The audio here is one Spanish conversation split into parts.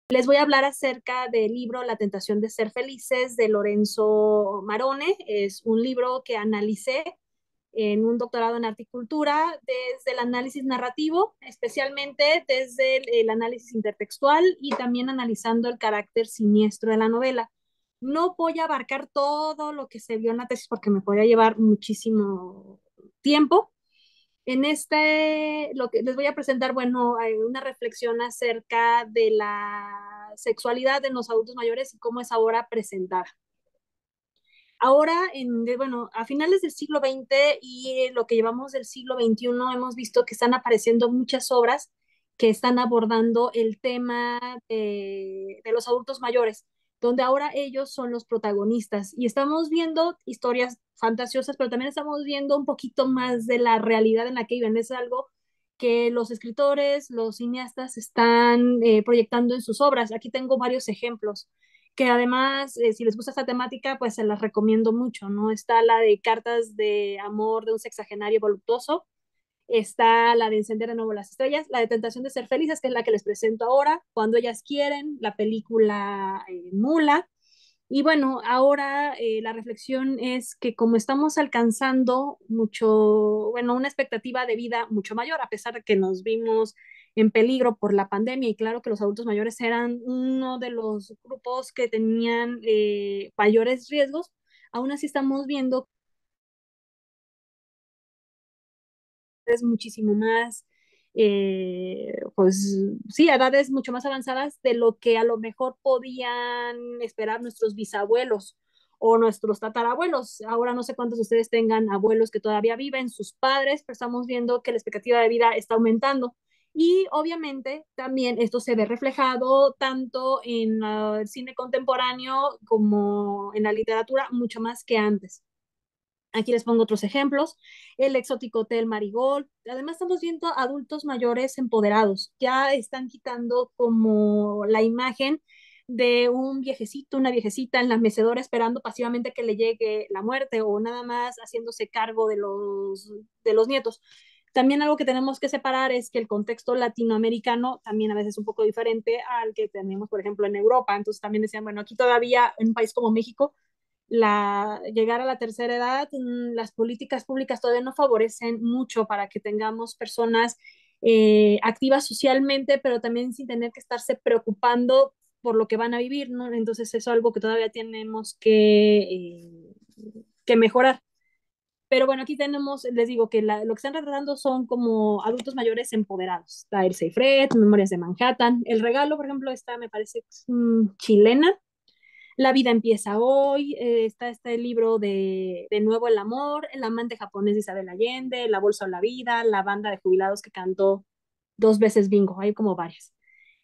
Les voy a hablar acerca del libro La tentación de ser felices de Lorenzo Marone. Es un libro que analicé en un doctorado en articultura desde el análisis narrativo, especialmente desde el análisis intertextual y también analizando el carácter siniestro de la novela. No voy a abarcar todo lo que se vio en la tesis porque me podría llevar muchísimo tiempo. En lo que les voy a presentar, bueno, una reflexión acerca de la sexualidad en los adultos mayores y cómo es ahora presentada. Ahora, bueno, a finales del siglo XX y lo que llevamos del siglo XXI, hemos visto que están apareciendo muchas obras que están abordando el tema de los adultos mayores, donde ahora ellos son los protagonistas. Y estamos viendo historias fantasiosas, pero también estamos viendo un poquito más de la realidad en la que viven. Es algo que los escritores, los cineastas están proyectando en sus obras. Aquí tengo varios ejemplos que además, si les gusta esta temática, pues se las recomiendo mucho, ¿no? Está la de Cartas de amor de un sexagenario voluptuoso, está la de Encender de nuevo las estrellas, la de Tentación de ser felices, que es la que les presento ahora, Cuando ellas quieren, la película Mula. Y bueno, ahora la reflexión es que como estamos alcanzando mucho, bueno, una expectativa de vida mucho mayor, a pesar de que nos vimos en peligro por la pandemia, y claro que los adultos mayores eran uno de los grupos que tenían mayores riesgos, aún así estamos viendo es muchísimo más, pues sí, a edades mucho más avanzadas de lo que a lo mejor podían esperar nuestros bisabuelos o nuestros tatarabuelos. Ahora no sé cuántos de ustedes tengan abuelos que todavía viven, sus padres, pero estamos viendo que la expectativa de vida está aumentando. Y obviamente también esto se ve reflejado tanto en el cine contemporáneo como en la literatura, mucho más que antes. Aquí les pongo otros ejemplos. El exótico Hotel Marigold. Además, estamos viendo adultos mayores empoderados. Ya están quitando como la imagen de un viejecito, una viejecita en la mecedora esperando pasivamente que le llegue la muerte o nada más haciéndose cargo de los nietos. También algo que tenemos que separar es que el contexto latinoamericano también a veces es un poco diferente al que tenemos, por ejemplo, en Europa. Entonces también decían, bueno, aquí todavía en un país como México llegar a la tercera edad, las políticas públicas todavía no favorecen mucho para que tengamos personas activas socialmente, pero también sin tener que estarse preocupando por lo que van a vivir, ¿no? Entonces eso es algo que todavía tenemos que mejorar. Pero bueno, aquí tenemos, les digo que lo que están retratando son como adultos mayores empoderados. Está el Fred, Memorias de Manhattan. El regalo, por ejemplo, está, me parece, chilena. La vida empieza hoy, está este libro de Nuevo el amor, El amante japonés de Isabel Allende, La bolsa o la vida, la banda de jubilados que cantó dos veces bingo, hay como varias.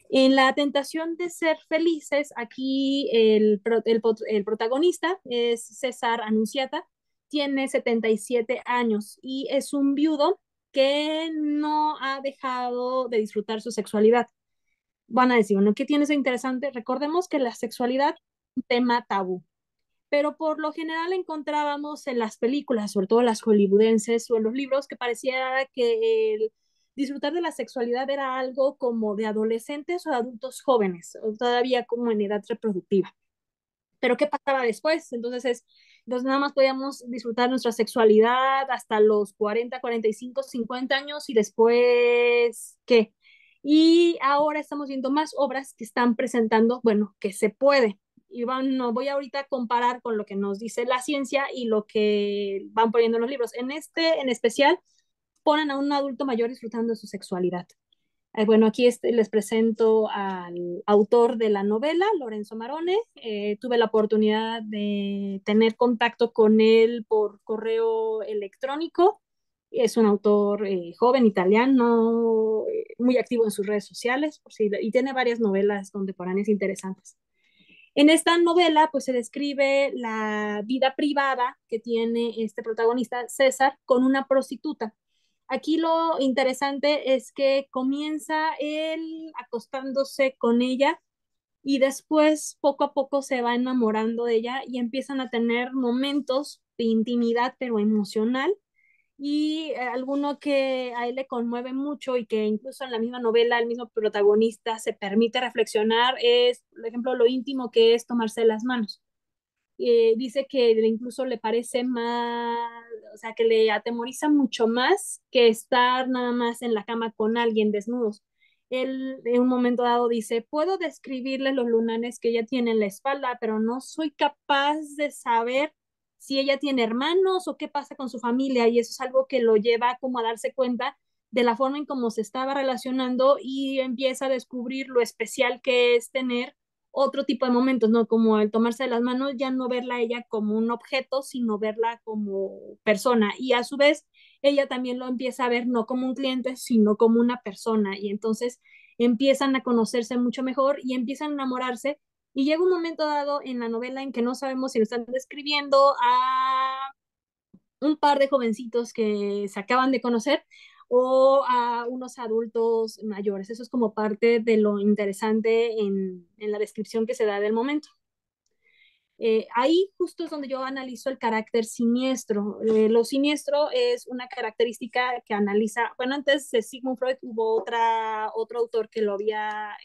En La tentación de ser felices, aquí el protagonista es César Anunciata, tiene 77 años y es un viudo que no ha dejado de disfrutar su sexualidad. Van a decir, bueno, ¿qué tiene eso interesante? Recordemos que la sexualidad es un tema tabú, pero por lo general encontrábamos en las películas, sobre todo las hollywoodenses o en los libros, que pareciera que el disfrutar de la sexualidad era algo como de adolescentes o de adultos jóvenes, o todavía como en edad reproductiva. Pero ¿qué pasaba después? Entonces nada más podíamos disfrutar nuestra sexualidad hasta los 40, 45, 50 años y después, ¿qué? Y ahora estamos viendo más obras que están presentando, bueno, que se puede. Y no voy ahorita a comparar con lo que nos dice la ciencia y lo que van poniendo en los libros. En este, en especial, ponen a un adulto mayor disfrutando de su sexualidad. Bueno, aquí les presento al autor de la novela, Lorenzo Marone. Tuve la oportunidad de tener contacto con él por correo electrónico. Es un autor joven italiano, muy activo en sus redes sociales, y tiene varias novelas contemporáneas interesantes. En esta novela, pues se describe la vida privada que tiene este protagonista, César, con una prostituta. Aquí lo interesante es que comienza él acostándose con ella y después poco a poco se va enamorando de ella y empiezan a tener momentos de intimidad pero emocional Y alguno que a él le conmueve mucho y que incluso en la misma novela el mismo protagonista se permite reflexionar es, por ejemplo, lo íntimo que es tomarse las manos. Dice que incluso le parece más, o sea, que le atemoriza mucho más que estar nada más en la cama con alguien desnudos. Él en un momento dado dice, puedo describirle los lunares que ella tiene en la espalda, pero no soy capaz de saber si ella tiene hermanos o qué pasa con su familia, y eso es algo que lo lleva como a darse cuenta de la forma en cómo se estaba relacionando y empieza a descubrir lo especial que es tener otro tipo de momentos, ¿no? Como el tomarse de las manos, ya no verla a ella como un objeto, sino verla como persona. Y a su vez, ella también lo empieza a ver no como un cliente, sino como una persona. Y entonces empiezan a conocerse mucho mejor y empiezan a enamorarse. Y llega un momento dado en la novela en que no sabemos si lo están describiendo a un par de jovencitos que se acaban de conocer o a unos adultos mayores. Eso es como parte de lo interesante en la descripción que se da del momento. Ahí justo es donde yo analizo el carácter siniestro. Lo siniestro es una característica que analiza, bueno, antes de Sigmund Freud hubo otro autor que lo había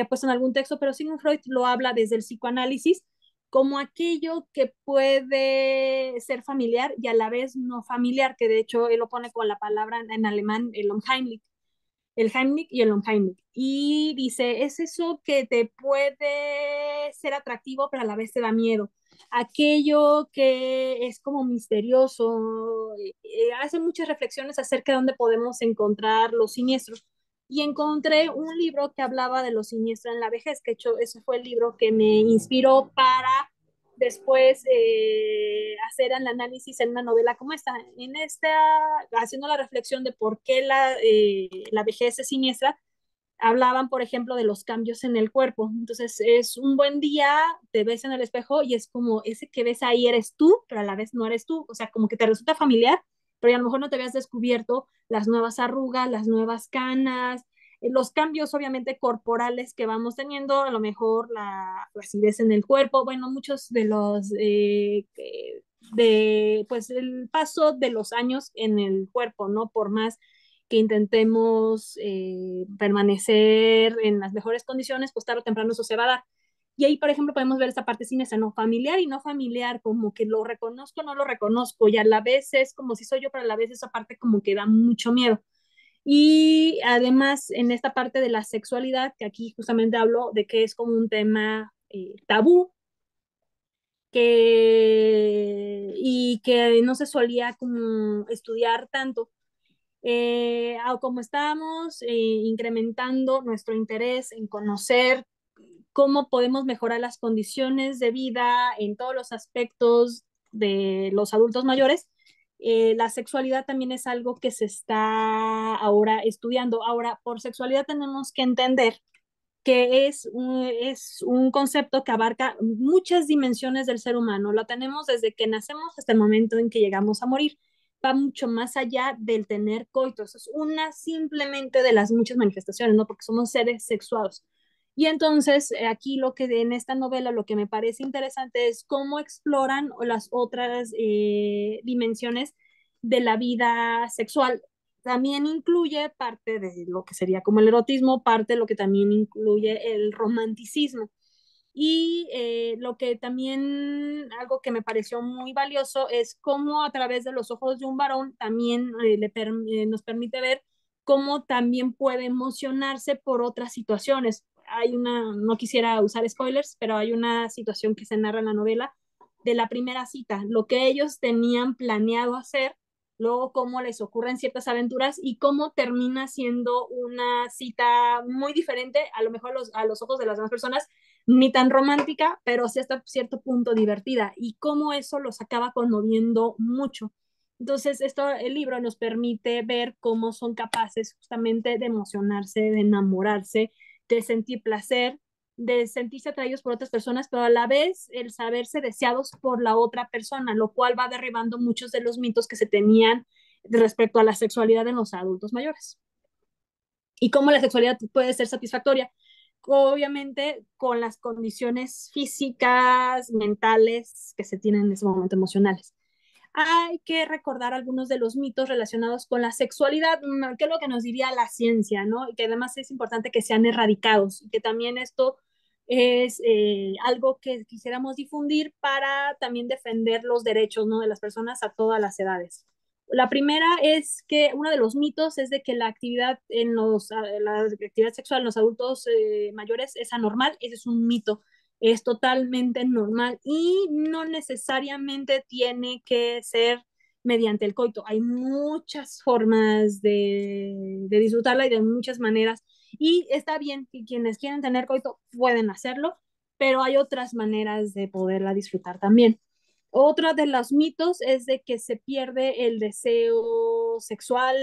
puesto en algún texto, pero Sigmund Freud lo habla desde el psicoanálisis como aquello que puede ser familiar y a la vez no familiar, que de hecho él lo pone con la palabra en alemán, el Heimlich y el Unheimlich. Y dice, es eso que te puede ser atractivo, pero a la vez te da miedo. Aquello que es como misterioso. Hace muchas reflexiones acerca de dónde podemos encontrar los siniestros. Y encontré un libro que hablaba de lo siniestro en la vejez, que de hecho ese fue el libro que me inspiró para después hacer el análisis en una novela como esta. En esta, haciendo la reflexión de por qué la vejez es siniestra, hablaban, por ejemplo, de los cambios en el cuerpo. Entonces, es un buen día, te ves en el espejo y es como ese que ves ahí eres tú, pero a la vez no eres tú. O sea, como que te resulta familiar, pero ya a lo mejor no te habías descubierto las nuevas arrugas, las nuevas canas, los cambios obviamente corporales que vamos teniendo, a lo mejor la flacidez en el cuerpo, bueno, muchos de los pues el paso de los años en el cuerpo, ¿no? Por más que intentemos permanecer en las mejores condiciones, pues tarde o temprano eso se va a dar. Y ahí, por ejemplo, podemos ver esta parte siniestra, no familiar y no familiar, como que lo reconozco, no lo reconozco, y a la vez es como si soy yo, pero a la vez esa parte como que da mucho miedo. Y además, en esta parte de la sexualidad, que aquí justamente hablo de que es como un tema tabú, y que no se solía como estudiar tanto, como estábamos incrementando nuestro interés en conocer cómo podemos mejorar las condiciones de vida en todos los aspectos de los adultos mayores, la sexualidad también es algo que se está ahora estudiando. Ahora, por sexualidad tenemos que entender que es un concepto que abarca muchas dimensiones del ser humano. Lo tenemos desde que nacemos hasta el momento en que llegamos a morir. Va mucho más allá del tener coitos. Es una simplemente de las muchas manifestaciones, ¿no? Porque somos seres sexuados. Y entonces, aquí lo que en esta novela lo que me parece interesante es cómo exploran las otras dimensiones de la vida sexual. También incluye parte de lo que sería como el erotismo, parte de lo que también incluye el romanticismo. Y lo que también, algo que me pareció muy valioso es cómo a través de los ojos de un varón también nos permite ver cómo también puede emocionarse por otras situaciones. Hay una, no quisiera usar spoilers, pero hay una situación que se narra en la novela de la primera cita, lo que ellos tenían planeado hacer, luego cómo les ocurren ciertas aventuras y cómo termina siendo una cita muy diferente, a lo mejor a los ojos de las demás personas, ni tan romántica, pero sí hasta cierto punto divertida, y cómo eso los acaba conmoviendo mucho. Entonces, el libro nos permite ver cómo son capaces justamente de emocionarse, de enamorarse, de sentir placer, de sentirse atraídos por otras personas, pero a la vez el saberse deseados por la otra persona, lo cual va derribando muchos de los mitos que se tenían respecto a la sexualidad en los adultos mayores. Y cómo la sexualidad puede ser satisfactoria, obviamente con las condiciones físicas, mentales que se tienen en ese momento emocionales. hay que recordar algunos de los mitos relacionados con la sexualidad, que es lo que nos diría la ciencia, ¿no? Y que además es importante que sean erradicados y que también esto es algo que quisiéramos difundir para también defender los derechos, ¿no? De las personas a todas las edades. La primera es que uno de los mitos es de que la actividad la actividad sexual en los adultos mayores es anormal. Ese es un mito. Es totalmente normal y no necesariamente tiene que ser mediante el coito. Hay muchas formas de disfrutarla y de muchas maneras. Y está bien que quienes quieren tener coito pueden hacerlo, pero hay otras maneras de poderla disfrutar también. Otro de los mitos es de que se pierde el deseo sexual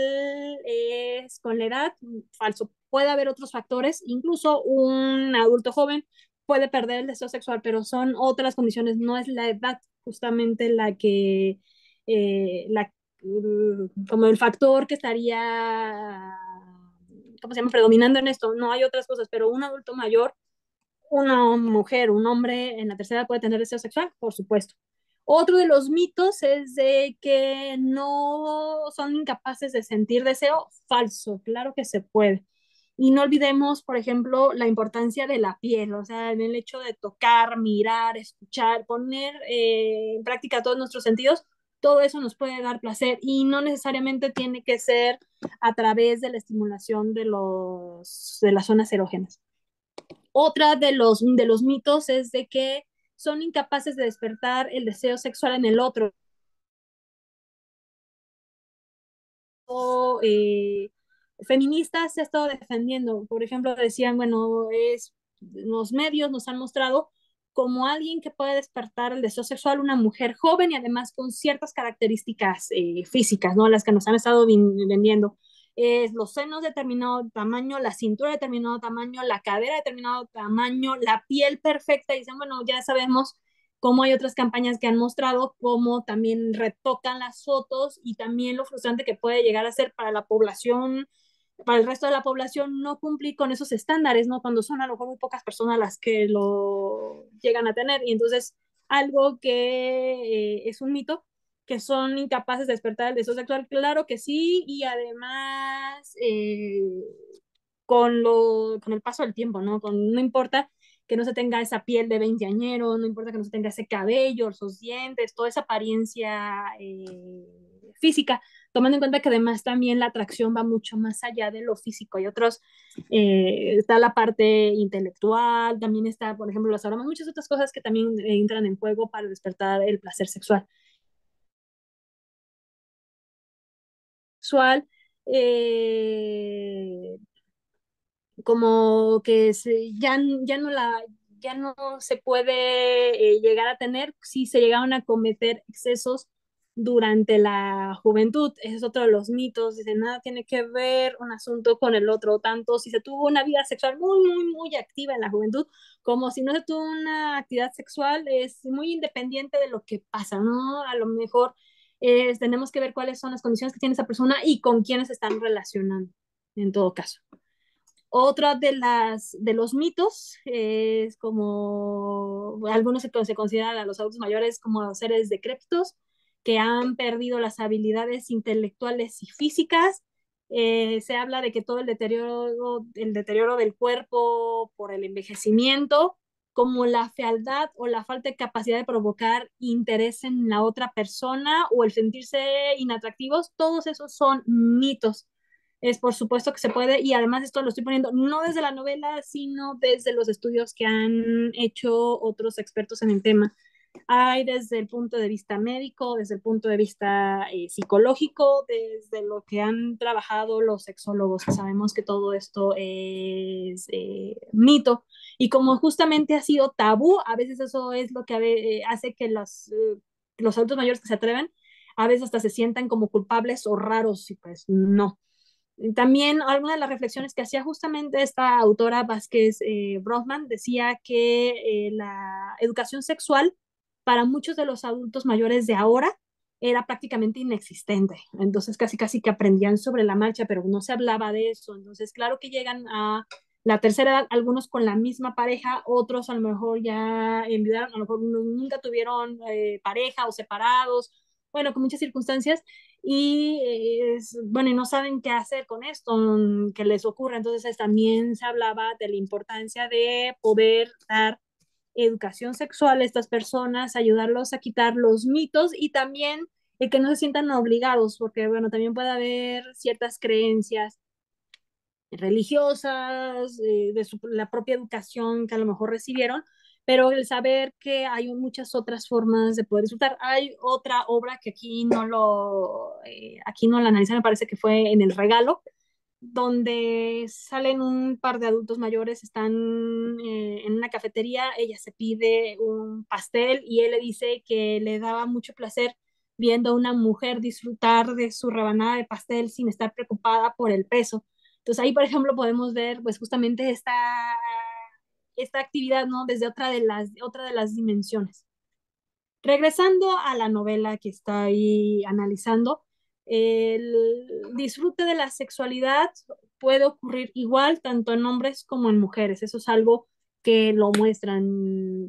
es con la edad. Falso. Puede haber otros factores, incluso un adulto joven puede perder el deseo sexual, pero son otras condiciones, no es la edad justamente la que, la, como el factor que estaría, ¿cómo se llama?, predominando en esto. No hay otras cosas, pero un adulto mayor, una mujer, un hombre en la tercera edad puede tener deseo sexual, por supuesto. Otro de los mitos es de que no son incapaces de sentir deseo. Falso, claro que se puede. Y no olvidemos, por ejemplo, la importancia de la piel, o sea, en el hecho de tocar, mirar, escuchar, poner en práctica todos nuestros sentidos, todo eso nos puede dar placer y no necesariamente tiene que ser a través de la estimulación de las zonas erógenas. Otra de los mitos es de que son incapaces de despertar el deseo sexual en el otro. eh, Feministas se ha estado defendiendo. Por ejemplo, decían, bueno, los medios nos han mostrado como alguien que puede despertar el deseo sexual una mujer joven y además con ciertas características físicas, ¿no? Las que nos han estado vendiendo. Los senos de determinado tamaño, la cintura de determinado tamaño, la cadera de determinado tamaño, la piel perfecta. Y dicen, bueno, ya sabemos como hay otras campañas que han mostrado cómo también retocan las fotos y también lo frustrante que puede llegar a ser para la población, para el resto de la población no cumplir con esos estándares, ¿no? Cuando son a lo mejor muy pocas personas las que lo llegan a tener. Y entonces algo que es un mito, que son incapaces de despertar el deseo sexual, claro que sí, y además con el paso del tiempo, ¿no? No importa que no se tenga esa piel de veinteañero, no importa que no se tenga ese cabello, esos dientes, toda esa apariencia física, tomando en cuenta que además también la atracción va mucho más allá de lo físico. Hay otros, está la parte intelectual, también está, por ejemplo, las aromas, muchas otras cosas que también entran en juego para despertar el placer sexual. Sexual, eh, como que ya no se puede llegar a tener si se llegaron a cometer excesos durante la juventud. Ese es otro de los mitos. Dicen, nada tiene que ver un asunto con el otro, tanto si se tuvo una vida sexual muy activa en la juventud, como si no se tuvo una actividad sexual, es muy independiente de lo que pasa, ¿no? A lo mejor tenemos que ver cuáles son las condiciones que tiene esa persona y con quiénes se están relacionando, en todo caso. Otra de los mitos es como algunos se consideran a los adultos mayores como seres decrépitos que han perdido las habilidades intelectuales y físicas. Se habla de que todo el deterioro del cuerpo por el envejecimiento, como la fealdad o la falta de capacidad de provocar interés en la otra persona o el sentirse inatractivos, todos esos son mitos. Es por supuesto que se puede, y además esto lo estoy poniendo no desde la novela, sino desde los estudios que han hecho otros expertos en el tema. Hay desde el punto de vista médico, desde el punto de vista psicológico, desde lo que han trabajado los sexólogos. Sabemos que todo esto es mito, y como justamente ha sido tabú, a veces eso es lo que hace que los adultos mayores que se atreven, a veces hasta se sientan como culpables o raros, y pues no. También alguna de las reflexiones que hacía justamente esta autora Vázquez Brockman decía que la educación sexual para muchos de los adultos mayores de ahora era prácticamente inexistente. Entonces casi que aprendían sobre la marcha, pero no se hablaba de eso. Entonces claro que llegan a la tercera edad, algunos con la misma pareja, otros a lo mejor ya enviudaron, a lo mejor unos nunca tuvieron pareja o separados, bueno, con muchas circunstancias y bueno, y no saben qué hacer con esto, que les ocurra. Entonces también se hablaba de la importancia de poder dar educación sexual a estas personas, ayudarlos a quitar los mitos y también el que no se sientan obligados, porque bueno, también puede haber ciertas creencias religiosas, la propia educación que a lo mejor recibieron, pero el saber que hay muchas otras formas de poder disfrutar. Hay otra obra que aquí no la analizan, me parece que fue en El Regalo, donde salen un par de adultos mayores, están en una cafetería, ella se pide un pastel y él le dice que le daba mucho placer viendo a una mujer disfrutar de su rebanada de pastel sin estar preocupada por el peso. Entonces ahí, por ejemplo, podemos ver pues justamente esta actividad, ¿no? Desde otra de las dimensiones. Regresando a la novela que estoy analizando, el disfrute de la sexualidad puede ocurrir igual tanto en hombres como en mujeres. Eso es algo que lo muestran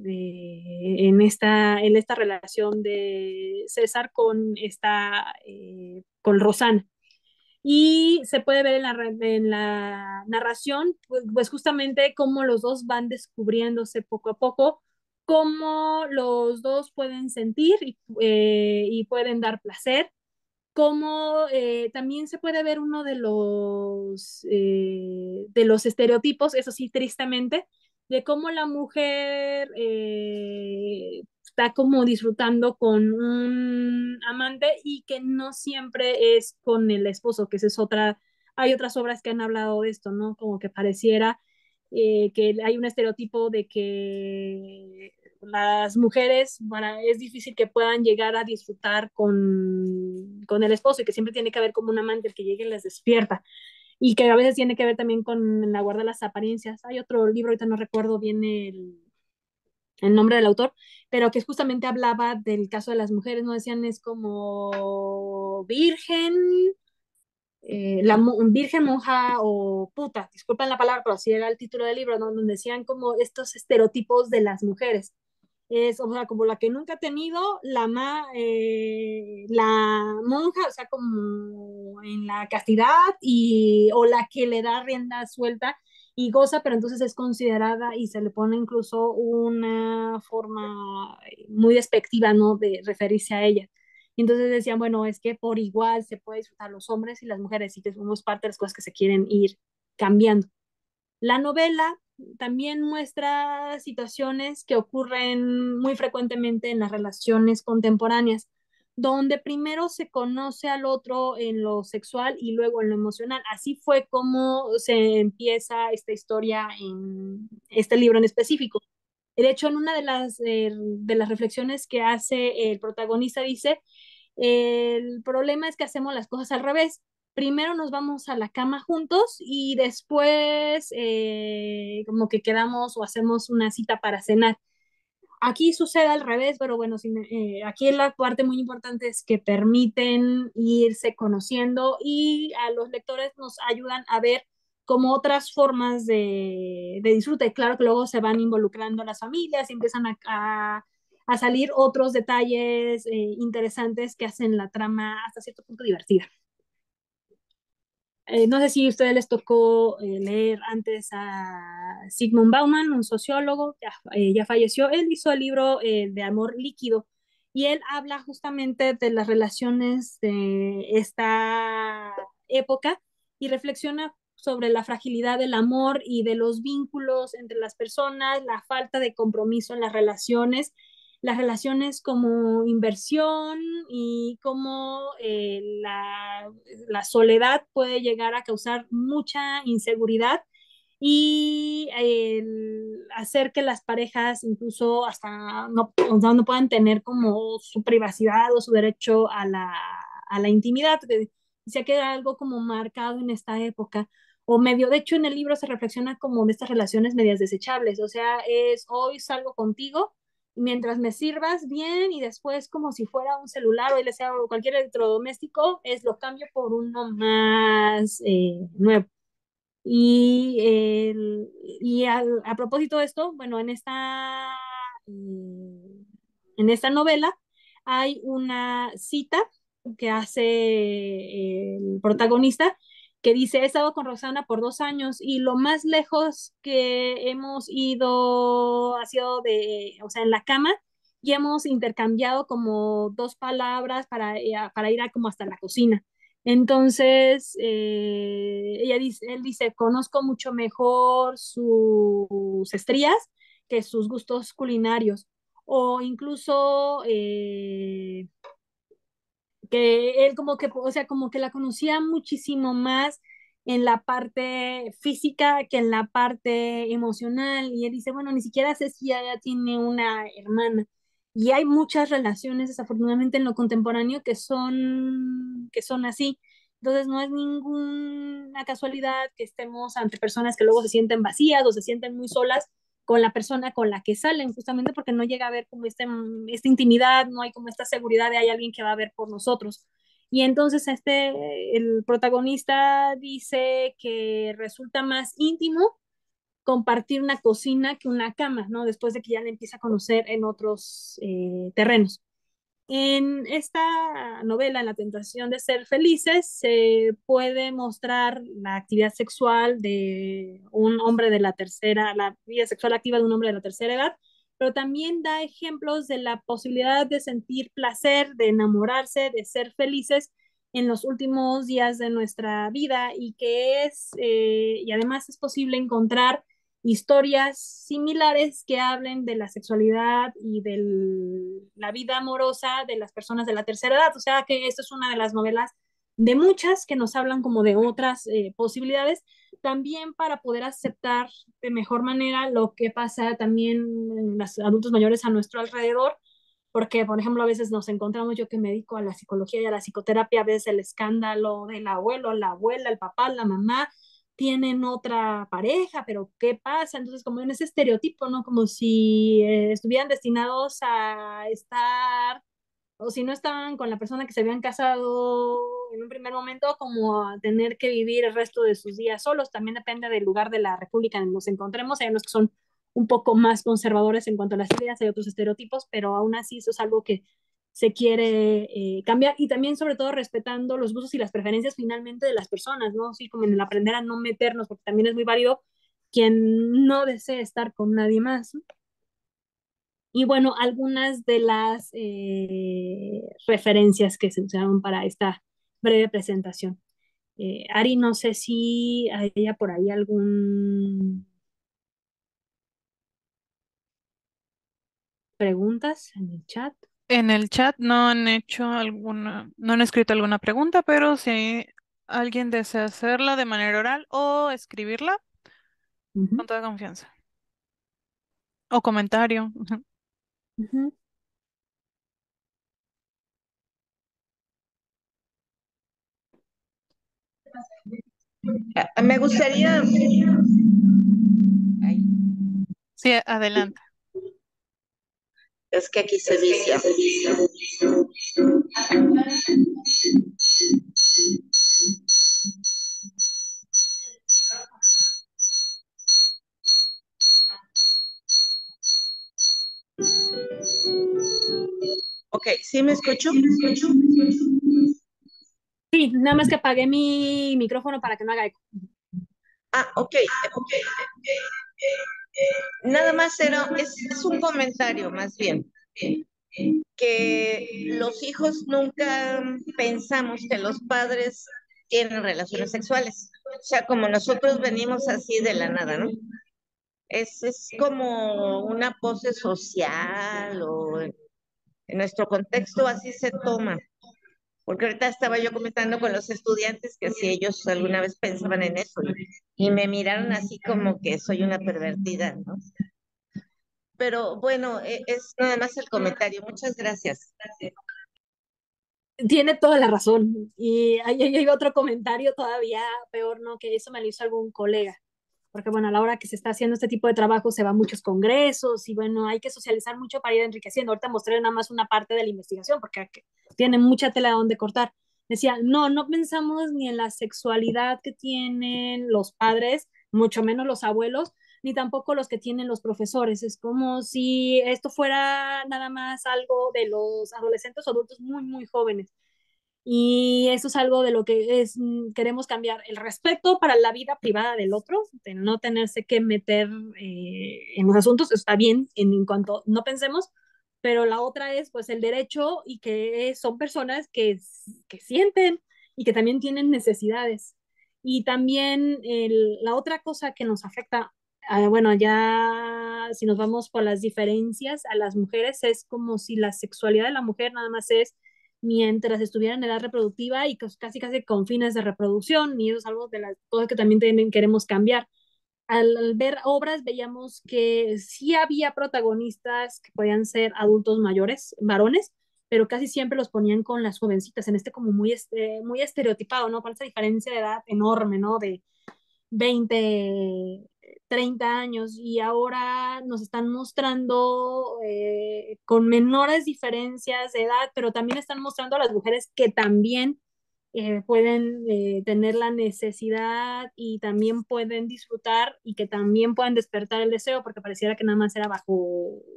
en esta relación de César con con Rosana. Y se puede ver en la narración, pues justamente cómo los dos van descubriéndose poco a poco, cómo los dos pueden sentir y pueden dar placer, cómo también se puede ver uno de los estereotipos, eso sí, tristemente, de cómo la mujer está como disfrutando con un amante y que no siempre es con el esposo, que esa es otra, hay otras obras que han hablado de esto, ¿no? Como que pareciera que hay un estereotipo de que las mujeres es difícil que puedan llegar a disfrutar con el esposo y que siempre tiene que haber como un amante el que llegue y les despierta y que a veces tiene que ver también con la guarda de las apariencias. Hay otro libro, ahorita no recuerdo bien el nombre del autor, pero que justamente hablaba del caso de las mujeres, no decían es como virgen, virgen, monja o puta, disculpen la palabra, pero así era el título del libro, ¿no? Donde decían como estos estereotipos de las mujeres. Es, o sea, como la que nunca ha tenido, la monja, o sea, como en la castidad, o la que le da rienda suelta y goza, pero entonces es considerada y se le pone incluso una forma muy despectiva, ¿no? De referirse a ella. Y entonces decían, bueno, es que por igual se puede disfrutar los hombres y las mujeres, y que somos parte de las cosas que se quieren ir cambiando. La novela también muestra situaciones que ocurren muy frecuentemente en las relaciones contemporáneas, donde primero se conoce al otro en lo sexual y luego en lo emocional. Así fue como se empieza esta historia en este libro en específico. De hecho, en una de las reflexiones que hace el protagonista dice, el problema es que hacemos las cosas al revés. Primero nos vamos a la cama juntos y después como que quedamos o hacemos una cita para cenar. Aquí sucede al revés, pero bueno, aquí la parte muy importante es que permiten irse conociendo y a los lectores nos ayudan a ver como otras formas de disfrute. Claro que luego se van involucrando las familias y empiezan a salir otros detalles interesantes que hacen la trama hasta cierto punto divertida. No sé si a ustedes les tocó leer antes a Sigmund Bauman, un sociólogo, ya falleció. Él hizo el libro de Amor Líquido y él habla justamente de las relaciones de esta época y reflexiona sobre la fragilidad del amor y de los vínculos entre las personas, la falta de compromiso en las relaciones como inversión y cómo la soledad puede llegar a causar mucha inseguridad y hacer que las parejas incluso hasta o sea, no puedan tener como su privacidad o su derecho a la intimidad. Decía que era algo como marcado en esta época. O medio, de hecho en el libro se reflexiona como de estas relaciones medias desechables, o sea, es hoy salgo contigo mientras me sirvas bien y después como si fuera un celular o sea, cualquier electrodoméstico, es lo cambio por uno más nuevo. Y, a propósito de esto, bueno, en esta novela hay una cita que hace el protagonista que dice, he estado con Roxana por 2 años y lo más lejos que hemos ido ha sido de, o sea, en la cama y hemos intercambiado como 2 palabras para ir como hasta la cocina. Entonces, él dice, conozco mucho mejor sus estrías que sus gustos culinarios. O incluso que él como que, o sea, como que la conocía muchísimo más en la parte física que en la parte emocional. Y él dice, bueno, ni siquiera sé si ella tiene una hermana. Y hay muchas relaciones, desafortunadamente, en lo contemporáneo que son así. Entonces, no es ninguna casualidad que estemos ante personas que luego se sienten vacías o se sienten muy solas con la persona con la que salen, justamente porque no llega a haber como esta intimidad, no hay como esta seguridad de hay alguien que va a ver por nosotros. Y entonces el protagonista dice que resulta más íntimo compartir una cocina que una cama, ¿no? Después de que ya le empieza a conocer en otros terrenos. En esta novela, en La tentación de ser felices, se puede mostrar la actividad sexual de un hombre de la tercera, la vida sexual activa de un hombre de la tercera edad, pero también da ejemplos de la posibilidad de sentir placer, de enamorarse, de ser felices en los últimos días de nuestra vida y además es posible encontrar historias similares que hablen de la sexualidad y de la vida amorosa de las personas de la tercera edad. O sea que esta es una de las novelas de muchas que nos hablan como de otras posibilidades, también para poder aceptar de mejor manera lo que pasa también en los adultos mayores a nuestro alrededor, porque, por ejemplo, a veces nos encontramos, yo que me dedico a la psicología y a la psicoterapia, a veces el escándalo del abuelo, la abuela, el papá, la mamá, tienen otra pareja, pero ¿qué pasa? Entonces, como en ese estereotipo, ¿no? Como si estuvieran destinados a estar, o si no estaban con la persona que se habían casado en un primer momento, como a tener que vivir el resto de sus días solos. También depende del lugar de la república en el que nos encontremos. Hay unos que son un poco más conservadores en cuanto a las ideas, hay otros estereotipos, pero aún así eso es algo que se quiere cambiar y también sobre todo respetando los gustos y las preferencias finalmente de las personas, ¿no? Sí, como en el aprender a no meternos, porque también es muy válido quien no desee estar con nadie más, ¿no? Y bueno, algunas de las referencias que se usaron para esta breve presentación. Ari, no sé si hay ella por ahí algún preguntas en el chat. En el chat no han hecho alguna, no han escrito alguna pregunta, pero si alguien desea hacerla de manera oral o escribirla, con Ujú, toda confianza. O comentario. Ujú. ujú. Me gustaría, ay, Sí, adelante. es que aquí se vicia. Ok, ¿sí me escucho? Sí, nada más que apagué mi micrófono para que no haga eco. Ah, ok. Nada más es un comentario más bien, que los hijos nunca pensamos que los padres tienen relaciones sexuales. O sea, como nosotros venimos así de la nada, ¿no? Es como una pose social o en nuestro contexto así se toma. Porque ahorita estaba yo comentando con los estudiantes que si ellos alguna vez pensaban en eso y me miraron así como que soy una pervertida, ¿no? Pero bueno, es nada más el comentario. Muchas gracias. Tiene toda la razón. Y hay otro comentario todavía peor, ¿no? Que eso me lo hizo algún colega. Porque bueno, a la hora que se está haciendo este tipo de trabajo se va a muchos congresos y bueno, hay que socializar mucho para ir enriqueciendo. Ahorita mostré nada más una parte de la investigación porque tiene mucha tela donde cortar. Decía, no, no pensamos ni en la sexualidad que tienen los padres, mucho menos los abuelos, ni tampoco los que tienen los profesores. Es como si esto fuera nada más algo de los adolescentes o adultos muy, muy jóvenes. Y eso es algo de lo que queremos cambiar, el respeto para la vida privada del otro, de no tenerse que meter en los asuntos, está bien en cuanto no pensemos, pero la otra es pues el derecho y que son personas que sienten y que también tienen necesidades. Y también la otra cosa que nos afecta, bueno, ya si nos vamos por las diferencias a las mujeres, es como si la sexualidad de la mujer nada más es mientras estuviera en edad reproductiva y casi casi con fines de reproducción, y eso es algo de las cosas que también queremos cambiar. Al ver obras veíamos que sí había protagonistas que podían ser adultos mayores, varones, pero casi siempre los ponían con las jovencitas, en este como muy estereotipado, ¿no? Con esa diferencia de edad enorme, ¿no? De 20, 30 años, y ahora nos están mostrando con menores diferencias de edad, pero también están mostrando a las mujeres que también pueden tener la necesidad y también pueden disfrutar y que también pueden despertar el deseo, porque pareciera que nada más era bajo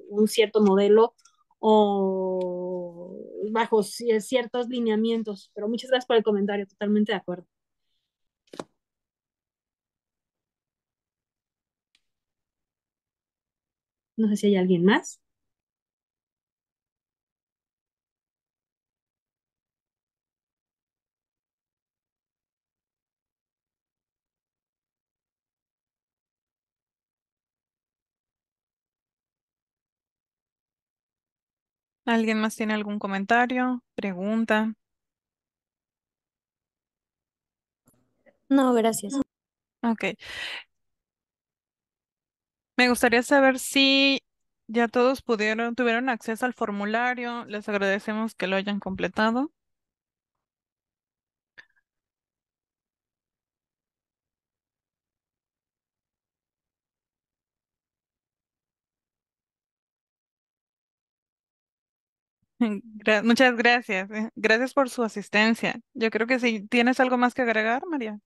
un cierto modelo o bajo ciertos lineamientos. Pero muchas gracias por el comentario, totalmente de acuerdo. No sé si hay alguien más. ¿Alguien más tiene algún comentario, pregunta? No, gracias. Ok. Me gustaría saber si ya todos tuvieron acceso al formulario. Les agradecemos que lo hayan completado. Muchas gracias. Gracias por su asistencia. Yo creo que si tienes algo más que agregar, María.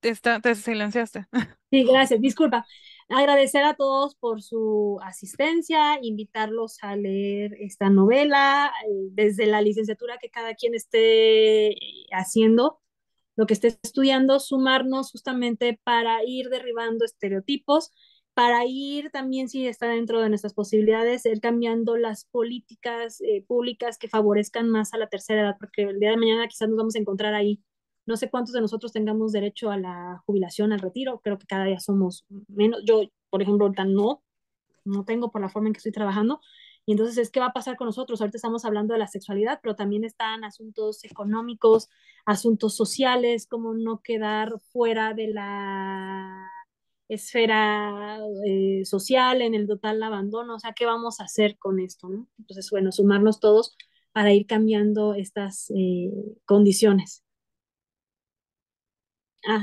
Te silenciaste. Sí, gracias. Disculpa. Agradecer a todos por su asistencia, invitarlos a leer esta novela, desde la licenciatura que cada quien esté haciendo, lo que esté estudiando, sumarnos justamente para ir derribando estereotipos, para ir también, si está dentro de nuestras posibilidades, ir cambiando las políticas públicas que favorezcan más a la tercera edad, porque el día de mañana quizás nos vamos a encontrar ahí. No sé cuántos de nosotros tengamos derecho a la jubilación, al retiro. Creo que cada día somos menos. Yo, por ejemplo, ahorita no tengo por la forma en que estoy trabajando. Y entonces, ¿qué va a pasar con nosotros? Ahorita estamos hablando de la sexualidad, pero también están asuntos económicos, asuntos sociales, como no quedar fuera de la esfera social, en el total abandono. O sea, ¿qué vamos a hacer con esto, no? Entonces, bueno, sumarnos todos para ir cambiando estas condiciones.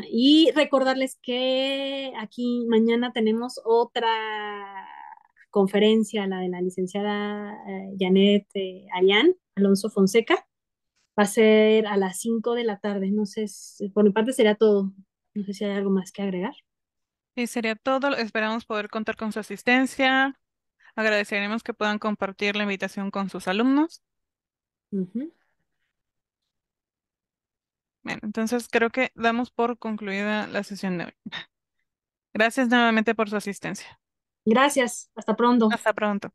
Y recordarles que aquí mañana tenemos otra conferencia, la de la licenciada Janet Arián Alonso Fonseca. Va a ser a las 5 de la tarde. No sé, por mi parte sería todo. No sé si hay algo más que agregar. Y sería todo. Esperamos poder contar con su asistencia. Agradeceremos que puedan compartir la invitación con sus alumnos. Ujú. Bueno, entonces creo que damos por concluida la sesión de hoy. Gracias nuevamente por su asistencia. Gracias. Hasta pronto. Hasta pronto.